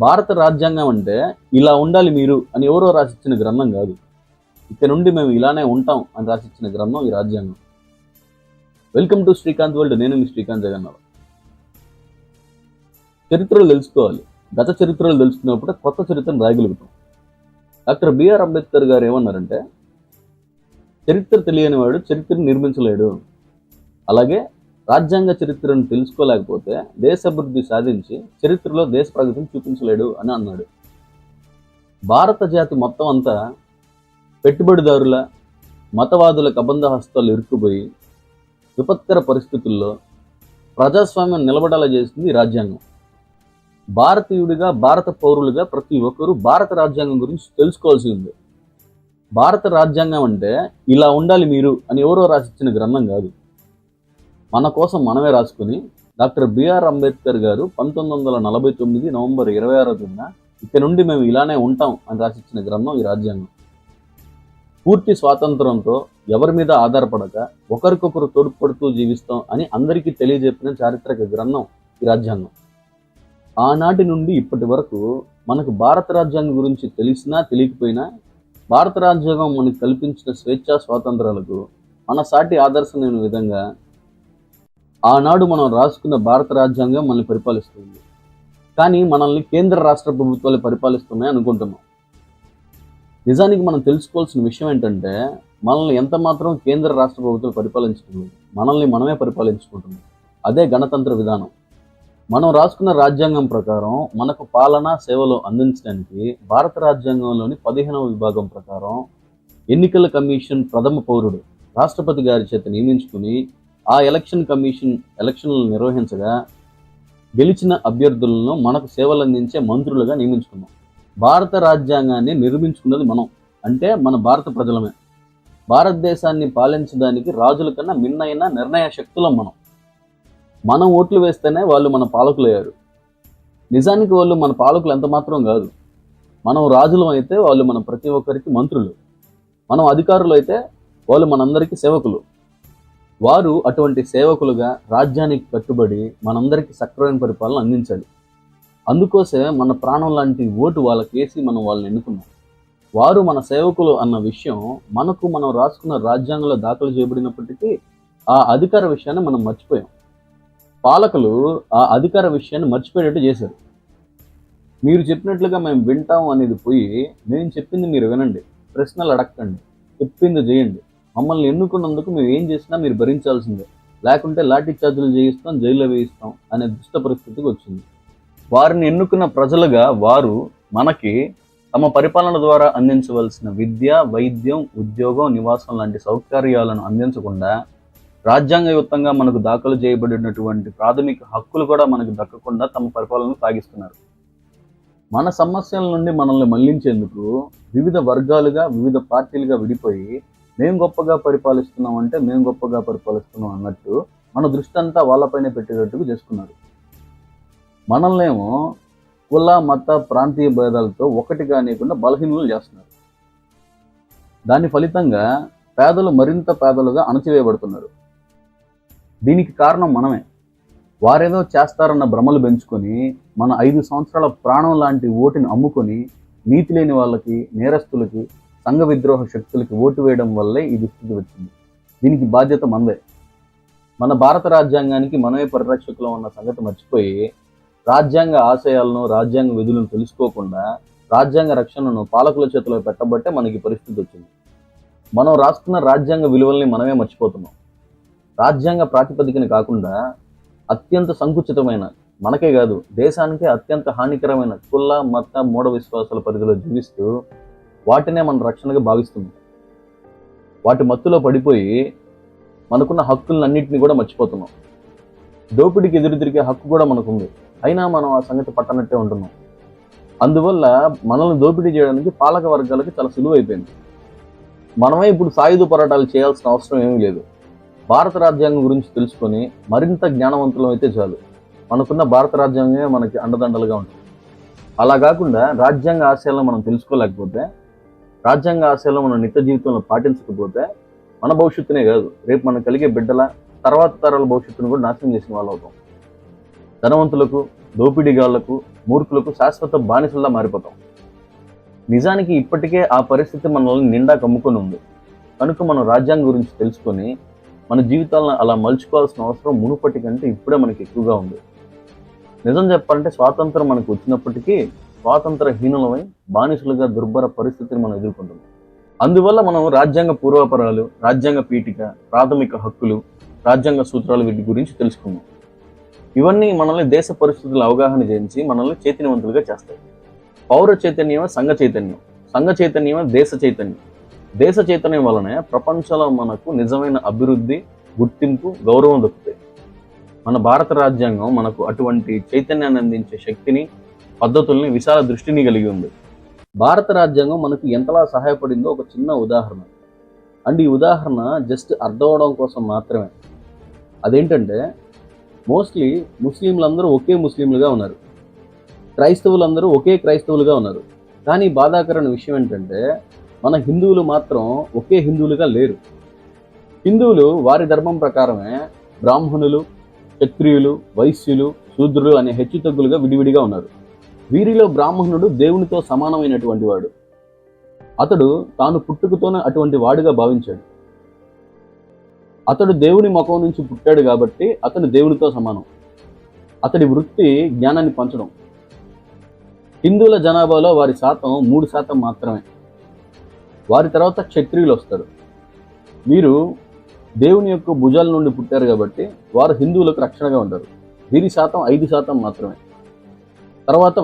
భారత రాజ్యాంగం అంటే ఇలా ఉండాలి మీరు అని ఎవరో రాసిచ్చిన గ్రంథం కాదు. ఇక్కడ నుండి మేము ఇలానే ఉంటాం అని రాసిచ్చిన గ్రంథం ఈ రాజ్యాంగం. Welcome to Srikanth world. నేను మీ శ్రీకాంత్ జగన్నాథ్. చరిత్రలు తెలుసుకోవాలి. గత చరిత్రలు తెలుసుకున్నప్పుడు కొత్త చరిత్రను రాయగలుగుతాం. డాక్టర్ బిఆర్ అంబేద్కర్ గారు ఏమన్నారంటే, చరిత్ర తెలియని వాడు చరిత్రను నిర్మించలేడు. అలాగే రాజ్యాంగ చరిత్రను తెలుసుకోలేకపోతే దేశాభివృద్ధి సాధించి చరిత్రలో దేశ ప్రగతిని చూపించలేడు అని అన్నాడు. భారత జాతి మొత్తం అంతా పెట్టుబడిదారుల, మతవాదుల కబంధ హస్తాలు ఇరుక్కుపోయి విపత్కర పరిస్థితుల్లో ప్రజాస్వామ్యం నిలబడేలా చేసింది ఈ రాజ్యాంగం. భారతీయుడిగా, భారత పౌరులుగా ప్రతి ఒక్కరూ భారత రాజ్యాంగం గురించి తెలుసుకోవాల్సి ఉంది. భారత రాజ్యాంగం అంటే ఇలా ఉండాలి మీరు అని ఎవరో రాసిచ్చిన గ్రంథం కాదు. మన కోసం మనమే రాసుకుని డాక్టర్ బిఆర్ అంబేద్కర్ గారు 1949 నవంబర్ 26న ఇక్కడ నుండి మేము ఇలానే ఉంటాం అని రాసిచ్చిన గ్రంథం ఈ రాజ్యాంగం. పూర్తి స్వాతంత్రంతో ఎవరి మీద ఆధారపడక ఒకరికొకరు తోడ్పడుతూ జీవిస్తాం అని అందరికీ తెలియజెప్పిన చారిత్రక గ్రంథం ఈ రాజ్యాంగం. ఆనాటి నుండి ఇప్పటి వరకు మనకు భారత రాజ్యాంగం గురించి తెలిసినా తెలియకపోయినా భారత రాజ్యాంగం మనకు కల్పించిన స్వేచ్ఛా స్వాతంత్రాలకు మన సాటి ఆదర్శమైన విధంగా ఆనాడు మనం రాసుకున్న భారత రాజ్యాంగం మనల్ని పరిపాలిస్తుంది. కానీ మనల్ని కేంద్ర రాష్ట్ర ప్రభుత్వాలు పరిపాలిస్తున్నాయి అనుకుంటున్నాం. నిజానికి మనం తెలుసుకోవాల్సిన విషయం ఏంటంటే, మనల్ని ఎంత మాత్రం కేంద్ర రాష్ట్ర ప్రభుత్వాలు పరిపాలించడం, మనల్ని మనమే పరిపాలించుకుంటున్నాం. అదే గణతంత్ర విధానం. మనం రాసుకున్న రాజ్యాంగం ప్రకారం మనకు పాలన సేవలు అందించడానికి భారత రాజ్యాంగంలోని 15వ విభాగం ప్రకారం ఎన్నికల కమిషన్ ప్రథమ పౌరుడు రాష్ట్రపతి గారి చేత నియమించుకుని ఆ ఎలక్షన్ కమిషన్ ఎలక్షన్లు నిర్వహించగా గెలిచిన అభ్యర్థులను మనకు సేవలు అందించే మంత్రులుగా నియమించుకున్నాం. భారత రాజ్యాంగాన్ని నిర్మించుకున్నది మనం, అంటే మన భారత ప్రజలమే. భారతదేశాన్ని పాలించడానికి రాజుల కన్నా మిన్నైన నిర్ణయ శక్తులం మనం ఓట్లు వేస్తేనే వాళ్ళు మన పాలకులయ్యారు. నిజానికి వాళ్ళు మన పాలకులు ఎంత మాత్రం కాదు. మనం రాజులం అయితే వాళ్ళు మన ప్రతి ఒక్కరికి మంత్రులు, మనం అధికారులు అయితే వాళ్ళు మనందరికీ సేవకులు. వారు అటువంటి సేవకులుగా రాజ్యానికి కట్టుబడి మనందరికీ సక్రమైన పరిపాలన అందించాలి. అందుకోసమే మన ప్రాణం లాంటి ఓటు వాళ్ళకి వేసి మనం వాళ్ళని ఎన్నుకున్నాం. వారు మన సేవకులు అన్న విషయం మనం రాసుకున్న రాజ్యాంగంలో దాఖలు చేయబడినప్పటికీ ఆ అధికార విషయాన్ని మనం మర్చిపోయాం. పాలకులు ఆ అధికార విషయాన్ని మర్చిపోయేటట్టు చేశారు. మీరు చెప్పినట్లుగా మేము వింటాం అనేది పోయి, మేము చెప్పింది మీరు వినండి, ప్రశ్నలు అడగండి, చెప్పింది చేయండి, మమ్మల్ని ఎన్నుకున్నందుకు మేము ఏం చేసినా మీరు భరించాల్సిందే, లేకుంటే లాఠీ చార్జీలు చేయిస్తాం, జైల్లో వేయిస్తాం అనే దుష్ట పరిస్థితికి వచ్చింది. వారిని ఎన్నుకున్న ప్రజలుగా వారు మనకి తమ పరిపాలన ద్వారా అందించవలసిన విద్య, వైద్యం, ఉద్యోగం, నివాసం లాంటి సౌకర్యాలను అందించకుండా రాజ్యాంగయుక్తంగా మనకు దాఖలు చేయబడినటువంటి ప్రాథమిక హక్కులు కూడా మనకు దక్కకుండా తమ పరిపాలన సాగిస్తున్నారు. మన సమస్యల నుండి మనల్ని మళ్లించేందుకు వివిధ వర్గాలుగా, వివిధ పార్టీలుగా విడిపోయి మేము గొప్పగా పరిపాలిస్తున్నాం అంటే మేము గొప్పగా పరిపాలిస్తున్నాం అన్నట్టు మన దృష్టి అంతా వాళ్ళపైనే పెట్టేటట్టుగా చేసుకున్నారు. మనల్నేమో కుల, మత, ప్రాంతీయ భేదాలతో ఒకటి కానియకుండా బలహీనులు చేస్తున్నారు. దాని ఫలితంగా పేదలు మరింత పేదలుగా అణచివేయబడుతున్నారు. దీనికి కారణం మనమే. వారేదో చేస్తారన్న భ్రమలు పెంచుకొని మన 5 సంవత్సరాల ప్రాణం లాంటి ఓటుని అమ్ముకొని నీతి లేని వాళ్ళకి, నేరస్తులకి, సంఘ విద్రోహ శక్తులకి ఓటు వేయడం వల్లే ఈ దుస్థితి వచ్చింది. దీనికి బాధ్యత మనదే. మన భారత రాజ్యాంగానికి మనమే పరిరక్షకులు ఉన్న సంగతి మర్చిపోయి రాజ్యాంగ ఆశయాలను, రాజ్యాంగ విధులను తెలుసుకోకుండా రాజ్యాంగ రక్షణను పాలకుల చేతిలో పెట్టబట్టే మనకి పరిస్థితి వచ్చింది. మనం రాసుకున్న రాజ్యాంగ విలువల్ని మనమే మర్చిపోతున్నాం. రాజ్యాంగ ప్రాతిపదికన కాకుండా అత్యంత సంకుచితమైన, మనకే కాదు దేశానికే అత్యంత హానికరమైన కుల, మత, మూఢ విశ్వాసాల పరిధిలో జీవిస్తూ వాటినే మన రక్షణగా భావిస్తున్నాం. వాటి మత్తులో పడిపోయి మనకున్న హక్కులన్నింటినీ కూడా మర్చిపోతున్నాం. దోపిడీకి ఎదురు తిరిగే హక్కు కూడా మనకుంది, అయినా మనం ఆ సంగతి పట్టనట్టే ఉంటున్నాం. అందువల్ల మనల్ని దోపిడీ చేయడానికి పాలక వర్గాలకి చాలా సులువైపోయింది. మనమే ఇప్పుడు సాయుధ పోరాటాలు చేయాల్సిన అవసరం ఏమీ లేదు. భారత రాజ్యాంగం గురించి తెలుసుకొని మరింత జ్ఞానవంతులం అయితే చాలు. మనకున్న భారత రాజ్యాంగమే మనకి అండదండలుగా ఉంటుంది. అలా కాకుండా రాజ్యాంగ ఆశయాలను మనం తెలుసుకోలేకపోతే, రాజ్యాంగ ఆశయాలను మనం నిత్య జీవితంలో పాటించకపోతే మన భవిష్యత్తునే కాదు, రేపు మనకు కలిగే బిడ్డల తర్వాత తరాల భవిష్యత్తును కూడా నాశనం చేసిన వాళ్ళు అవుతాం. ధనవంతులకు, దోపిడీగాళ్లకు, మూర్ఖులకు శాశ్వత బానిసల్లా మారిపోతాం. నిజానికి ఇప్పటికే ఆ పరిస్థితి మనల్ని నిండా కమ్ముకొని ఉంది. కనుక మనం రాజ్యాంగం గురించి తెలుసుకొని మన జీవితాలను అలా మలుచుకోవాల్సిన అవసరం మునుపటి కంటే ఇప్పుడే మనకి ఎక్కువగా ఉంది. నిజం చెప్పాలంటే స్వాతంత్రం మనకు వచ్చినప్పటికీ స్వాతంత్రహీనులమై బానిసలుగా దుర్భర పరిస్థితిని మనం ఎదుర్కొంటున్నాం. అందువల్ల మనం రాజ్యాంగ పూర్వాపరాలు, రాజ్యాంగ పీఠిక, ప్రాథమిక హక్కులు, రాజ్యాంగ సూత్రాలు వీటి గురించి తెలుసుకున్నాం. ఇవన్నీ మనల్ని దేశ పరిస్థితుల అవగాహన చేయించి మనల్ని చైతన్యవంతులుగా చేస్తాయి. పౌర చైతన్యం సంఘ చైతన్యం, సంఘ చైతన్యం దేశ చైతన్యం. దేశ చైతన్యం వలనే ప్రపంచంలో మనకు నిజమైన అభివృద్ధి, గుర్తింపు, గౌరవం దొరుకుతాయి. మన భారత రాజ్యాంగం మనకు అటువంటి చైతన్యాన్ని అందించే శక్తిని, పద్ధతుల్ని, విశాల దృష్టిని కలిగి ఉంది. భారత రాజ్యాంగం మనకు ఎంతలా సహాయపడిందో ఒక చిన్న ఉదాహరణ. అండ్ ఈ ఉదాహరణ జస్ట్ అర్థం అవడం కోసం మాత్రమే. అదేంటంటే మోస్ట్లీ ముస్లింలందరూ ఒకే ముస్లింలుగా ఉన్నారు, క్రైస్తవులందరూ ఒకే క్రైస్తవులుగా ఉన్నారు. కానీ బాధాకరమైన విషయం ఏంటంటే మన హిందువులు మాత్రం ఒకే హిందువులుగా లేరు. హిందువులు వారి ధర్మం ప్రకారమే బ్రాహ్మణులు, క్షత్రియులు, వైశ్యులు, శూద్రులు అనే హెచ్చుతగ్గులుగా విడివిడిగా ఉన్నారు. వీరిలో బ్రాహ్మణుడు దేవునితో సమానమైనటువంటి వాడు. అతడు తాను పుట్టుకతోనే అటువంటి వాడుగా భావించాడు. అతడు దేవుని ముఖం నుంచి పుట్టాడు కాబట్టి అతడు దేవునితో సమానం. అతడి వృత్తి జ్ఞానాన్ని పంచడం. హిందువుల జనాభాలో వారి శాతం 3% మాత్రమే. వారి తర్వాత క్షత్రియులు వస్తారు. వీరు దేవుని యొక్క భుజాల నుండి పుట్టారు కాబట్టి వారు హిందువులకు రక్షణగా ఉంటారు. వీరి శాతం 5% మాత్రమే. తర్వాత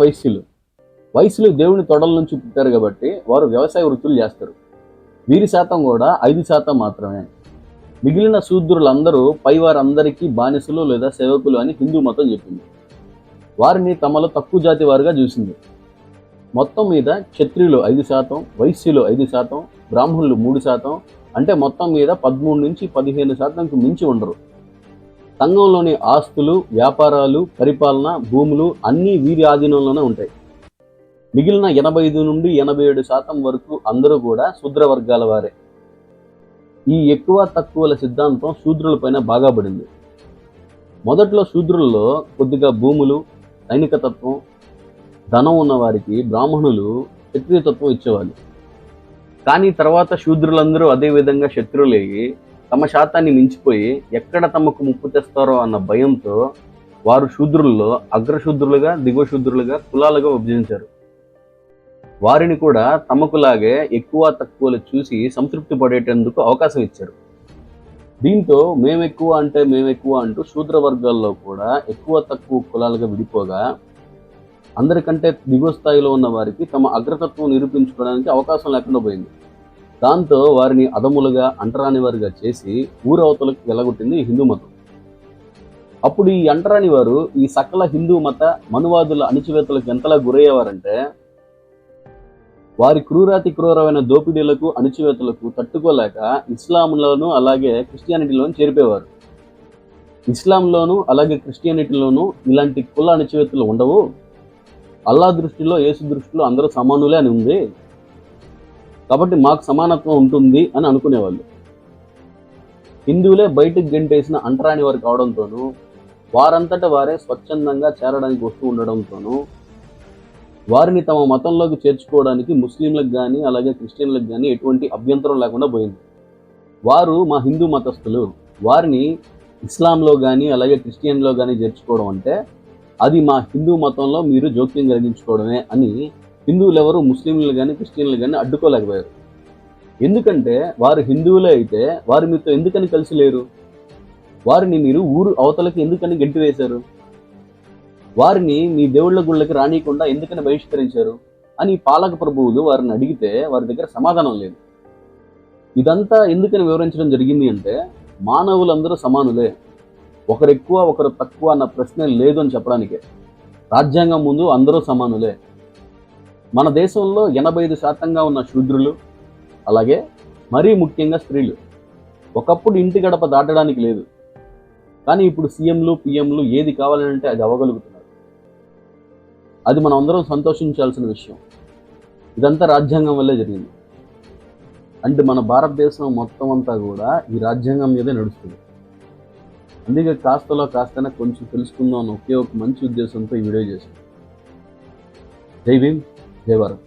వైశ్యులు దేవుని తొడల నుంచి పుట్టారు కాబట్టి వారు వ్యవసాయ వృత్తులు చేస్తారు. వీరి శాతం కూడా 5% మాత్రమే. మిగిలిన శూద్రులందరూ పై వారందరికీ బానిసలు లేదా సేవకులు అని హిందూ మతం చెప్పింది. వారిని తమలో తక్కువ జాతి వారుగా చూసింది. మొత్తం మీద క్షత్రియులు 5%, వైశ్యులు 5%, బ్రాహ్మణులు 3%, అంటే మొత్తం మీద 13 నుంచి 15% మించి ఉండరు. సంఘంలోని ఆస్తులు, వ్యాపారాలు, పరిపాలన, భూములు అన్నీ వీరి ఆధీనంలోనే ఉంటాయి. మిగిలిన 85 నుండి 87% వరకు అందరూ కూడా శూద్ర వర్గాల వారే. ఈ ఎక్కువ తక్కువల సిద్ధాంతం శూద్రులపైన బాగా పడింది. మొదట్లో శూద్రుల్లో కొద్దిగా భూములు, సైనికతత్వం, ధనం ఉన్న వారికి బ్రాహ్మణులు క్షత్రియతత్వం ఇచ్చేవాళ్ళు. కానీ తర్వాత శూద్రులందరూ అదే విధంగా శత్రువులయ్యి తమ శాతాన్ని మించిపోయి ఎక్కడ తమకు ముప్పు తెస్తారో అన్న భయంతో వారు శూద్రుల్లో అగ్రశూద్రులుగా, దిగువశూద్రులుగా, కులాలుగా విభజించారు. వారిని కూడా తమకులాగే ఎక్కువ తక్కువలు చూసి సంతృప్తి పడేటందుకు అవకాశం ఇచ్చారు. దీంతో మేమెక్కువ అంటూ శూద్ర వర్గాల్లో కూడా ఎక్కువ తక్కువ కులాలుగా విడిపోగా అందరికంటే దిగువ స్థాయిలో ఉన్న వారికి తమ అగ్రతత్వం నిరూపించుకోవడానికి అవకాశం లేకుండా పోయింది. దాంతో వారిని అదములుగా, అంటరాని వారిగా చేసి ఊరవతలకు వెళ్ళగొట్టింది హిందూ మతం. అప్పుడు ఈ అంటరాని వారు ఈ సకల హిందూ మత మనువాదుల అణిచివేతలకు ఎంతలా గురయ్యేవారంటే వారి క్రూరమైన దోపిడీలకు, అణిచివేతలకు తట్టుకోలేక ఇస్లాంలోనూ అలాగే క్రిస్టియానిటీలోనూ చేరిపోయేవారు. ఇస్లాంలోనూ అలాగే క్రిస్టియానిటీలోనూ ఇలాంటి కుల అణిచివేతలు ఉండవు, అల్లా దృష్టిలో, యేసు దృష్టిలో అందరూ సమానులే అని ఉంది కాబట్టి మాకు సమానత్వం ఉంటుంది అని అనుకునేవాళ్ళు. హిందువులే బయటకు గెంటేసిన అంటరాని వారు కావడంతోనూ వారంతటా వారే స్వచ్ఛందంగా చేరడానికి వస్తూ ఉండడంతోనూ వారిని తమ మతంలోకి చేర్చుకోవడానికి ముస్లింలకు కానీ అలాగే క్రిస్టియన్లకు కానీ ఎటువంటి అభ్యంతరం లేకుండా పోయింది. వారు మా హిందూ మతస్థులు, వారిని ఇస్లాంలో కానీ అలాగే క్రిస్టియన్లో కానీ చేర్చుకోవడం అంటే అది మా హిందూ మతంలో మీరు జోక్యం కలిగించుకోవడమే అని హిందువులు ఎవరు ముస్లింలు కానీ క్రిస్టియన్లు కానీ అడ్డుకోలేకపోయారు. ఎందుకంటే వారు హిందువులే అయితే వారు మీతో ఎందుకని కలిసి లేరు? వారిని మీరు ఊరు అవతలకి ఎందుకని గెంటి వేశారు? వారిని మీ దేవుళ్ళ గుళ్ళకి రానియకుండా ఎందుకని బహిష్కరించారు అని పాలక ప్రభువులు వారిని అడిగితే వారి దగ్గర సమాధానం లేదు. ఇదంతా ఎందుకని వివరించడం జరిగింది అంటే మానవులందరూ సమానులే, ఒకరు ఎక్కువ ఒకరు తక్కువ అన్న ప్రశ్న లేదు అని చెప్పడానికే. రాజ్యాంగం ముందు అందరూ సమానులే. మన దేశంలో 85% ఉన్న శూద్రులు, అలాగే మరీ ముఖ్యంగా స్త్రీలు ఒకప్పుడు ఇంటి గడప దాటడానికి లేదు, కానీ ఇప్పుడు సీఎంలు, పిఎంలు ఏది కావాలంటే అది అవ్వగలుగుతున్నారు. అది మనం అందరం సంతోషించాల్సిన విషయం. ఇదంతా రాజ్యాంగం వల్లే జరిగింది. అంటే మన భారతదేశం మొత్తం అంతా కూడా ఈ రాజ్యాంగం మీదే నడుస్తుంది. అందుకే కాస్తలో కాస్తైనా కొంచెం తెలుసుకుందాం అన్న ఒకే ఒక మంచి ఉద్దేశంతో ఈ వీడియో చేశాను. జై భీమ్, జై భారత్.